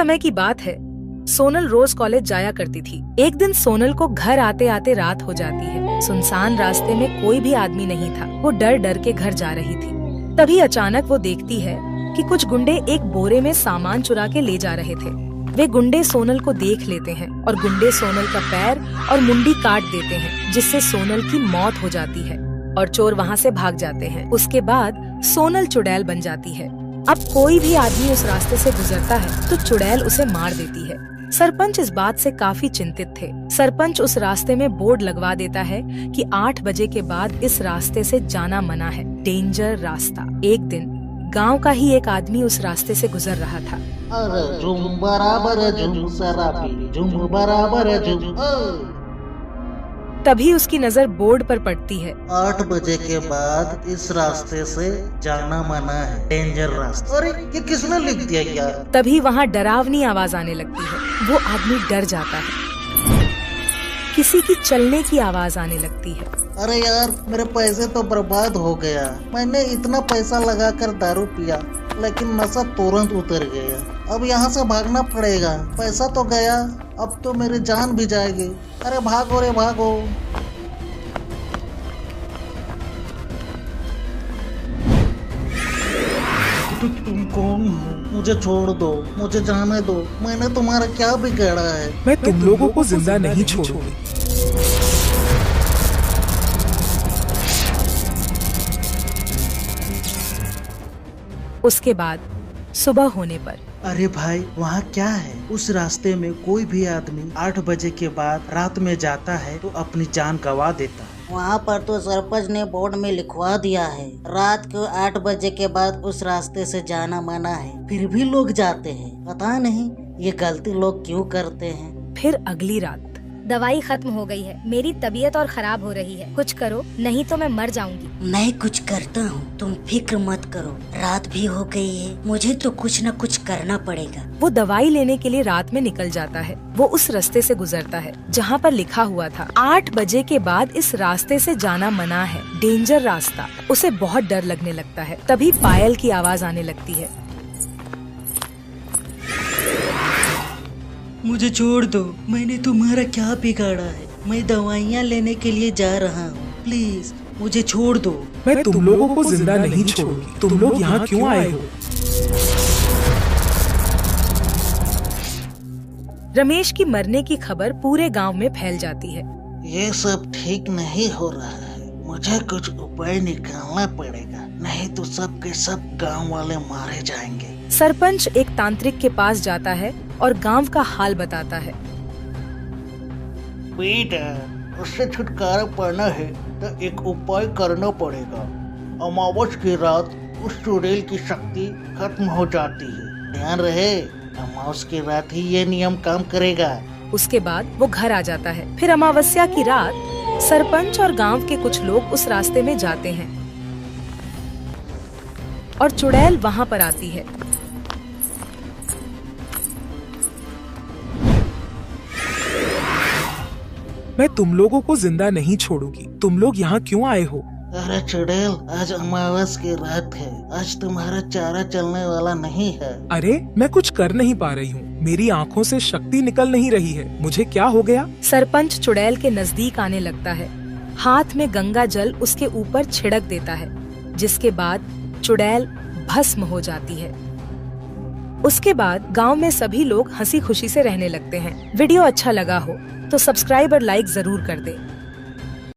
समय की बात है। सोनल रोज कॉलेज जाया करती थी। एक दिन सोनल को घर आते आते रात हो जाती है। सुनसान रास्ते में कोई भी आदमी नहीं था। वो डर डर के घर जा रही थी। तभी अचानक वो देखती है कि कुछ गुंडे एक बोरे में सामान चुरा के ले जा रहे थे। वे गुंडे सोनल को देख लेते हैं और गुंडे सोनल का पैर और मुंडी काट देते हैं, जिससे सोनल की मौत हो जाती है और चोर वहाँ से भाग जाते हैं। उसके बाद सोनल चुड़ैल बन जाती है। अब कोई भी आदमी उस रास्ते से गुजरता है तो चुड़ैल उसे मार देती है। सरपंच इस बात से काफी चिंतित थे। सरपंच उस रास्ते में बोर्ड लगवा देता है कि 8 बजे के बाद इस रास्ते से जाना मना है, डेंजर रास्ता। एक दिन गांव का ही एक आदमी उस रास्ते से गुजर रहा था। अरे झुम बराबर झुम शराबी झुम बराबर झुम। तभी उसकी नजर बोर्ड पर पड़ती है। 8 बजे के बाद इस रास्ते से जाना मना है, डेंजर रास्ता। अरे ये किसने लिख दिया यार? तभी वहाँ डरावनी आवाज आने लगती है। वो आदमी डर जाता है। किसी की चलने की आवाज आने लगती है। अरे यार मेरे पैसे तो बर्बाद हो गया। मैंने इतना पैसा लगाकर दारू पिया लेकिन नशा तुरंत उतर गया। अब यहाँ से भागना पड़ेगा। पैसा तो गया, अब तो मेरी जान भी जाएगी। अरे भागो रे भागो। तुम कौन हो? मुझे छोड़ दो, मुझे जाने दो। मैंने तुम्हारा क्या बिगाड़ा है? मैं तुम लोगों को जिंदा नहीं छोड़ूंगी। उसके बाद सुबह होने पर अरे भाई वहाँ क्या है? उस रास्ते में कोई भी आदमी 8 बजे के बाद रात में जाता है तो अपनी जान गंवा देता है। वहाँ पर तो सरपंच ने बोर्ड में लिखवा दिया है, रात को 8 बजे के बाद उस रास्ते से जाना मना है, फिर भी लोग जाते हैं। पता नहीं ये गलती लोग क्यों करते हैं। फिर अगली रात दवाई खत्म हो गई है, मेरी तबीयत और खराब हो रही है, कुछ करो नहीं तो मैं मर जाऊंगी। मैं कुछ करता हूँ, तुम फिक्र मत करो। रात भी हो गई है, मुझे तो कुछ न कुछ करना पड़ेगा। वो दवाई लेने के लिए रात में निकल जाता है। वो उस रास्ते से गुजरता है जहाँ पर लिखा हुआ था 8 बजे के बाद इस रास्ते से जाना मना है, डेंजर रास्ता। उसे बहुत डर लगने लगता है। तभी पायल की आवाज आने लगती है। मुझे छोड़ दो, मैंने तुम्हारा क्या बिगाड़ा है? मैं दवाइयाँ लेने के लिए जा रहा हूँ, प्लीज मुझे छोड़ दो। मैं तुम लोगों को जिंदा नहीं छोड़ूंगी। तुम लोग यहाँ क्यों आए हो? रमेश की मरने की खबर पूरे गांव में फैल जाती है। ये सब ठीक नहीं हो रहा है, मुझे कुछ उपाय निकालना पड़ेगा, नहीं तो सब के सब गांव वाले मारे जाएंगे। सरपंच एक तांत्रिक के पास जाता है और गांव का हाल बताता है। बेटा, उससे छुटकारा पाना है तो एक उपाय करना पड़ेगा। अमावस की रात उस चुड़ैल की शक्ति खत्म हो जाती है। ध्यान रहे, अमावस की रात ही ये नियम काम करेगा। उसके बाद वो घर आ जाता है। फिर अमावस्या की रात सरपंच और गांव के कुछ लोग उस रास्ते में जाते हैं और चुड़ैल वहां पर आती है। मैं तुम लोगों को जिंदा नहीं छोड़ूंगी। तुम लोग यहाँ क्यों आए हो? अरे चुड़ैल, आज अमावस की रात है, आज तुम्हारा चारा चलने वाला नहीं है। अरे मैं कुछ कर नहीं पा रही हूँ, मेरी आँखों से शक्ति निकल नहीं रही है। मुझे क्या हो गया? सरपंच चुड़ैल के नजदीक आने लगता है। हाथ में गंगा जल उसके ऊपर छिड़क देता है, जिसके बाद चुड़ैल भस्म हो जाती है। उसके बाद गांव में सभी लोग हंसी खुशी से रहने लगते हैं। वीडियो अच्छा लगा हो तो सब्सक्राइब और लाइक जरूर कर दें।